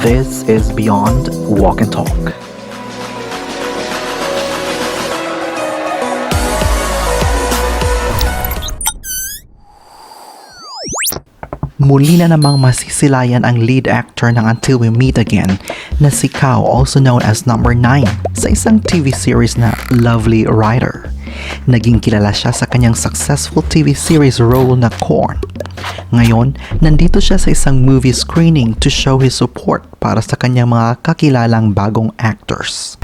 This is Beyond Walk and Talk. Muli na namang masisilayan ang lead actor ng Until We Meet Again na si KAO, also known as number 9 sa isang TV series na Lovely Writer. Naging kilala siya sa kanyang successful TV series role na Corn. Ngayon, nandito siya sa isang movie screening to show his support para sa kanyang mga kakilalang bagong actors.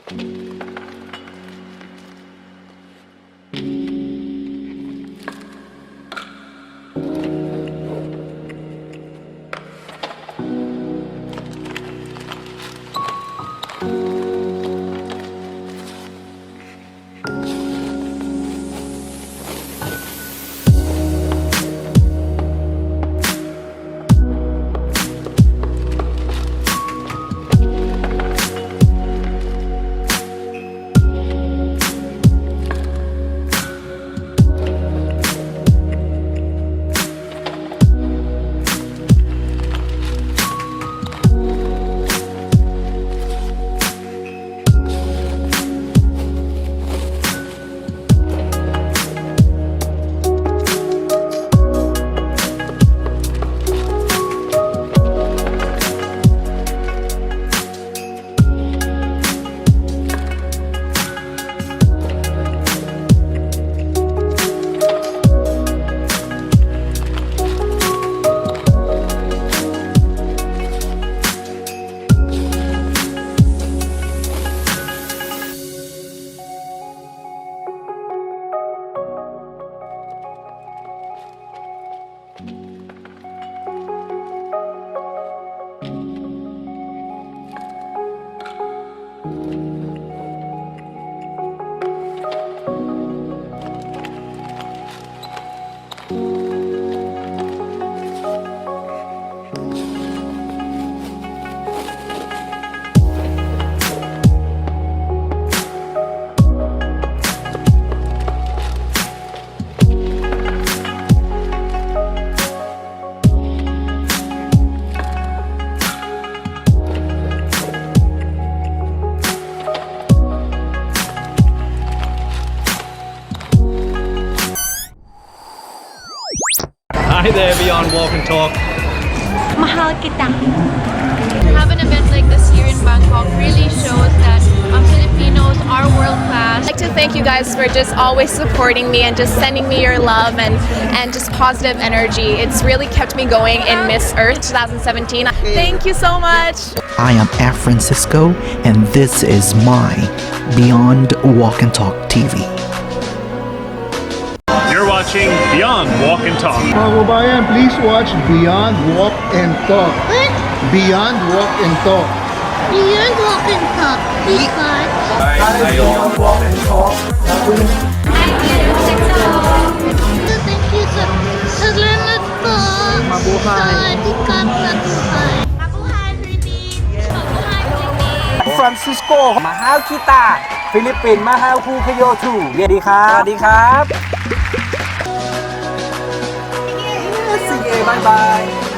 Hi there, Beyond Walk and Talk. Mahal kita. To have an event like this here in Bangkok really shows that Filipinos are world class. I'd like to thank you guys for just always supporting me and just sending me your love and just positive energy. It's really kept me going in Miss Earth 2017. Thank you so much. I am F. Francisco, and this is my Beyond Walk and Talk TV. You're watching Beyond Walk and Talk. Mga kababayan, please watch Beyond Walk and Talk. What? Beyond Walk and Talk. Beyond walk and talk. Because thank you sa salamat po. Mabuhay. Sa dikat na buhay. Mabuhay, Rudy. Mabuhay, Rudy. Francisco Mahal kita Philippines Mahal Ku Kayo 2 สวัสดีครับสวัสดีครับ See you bye bye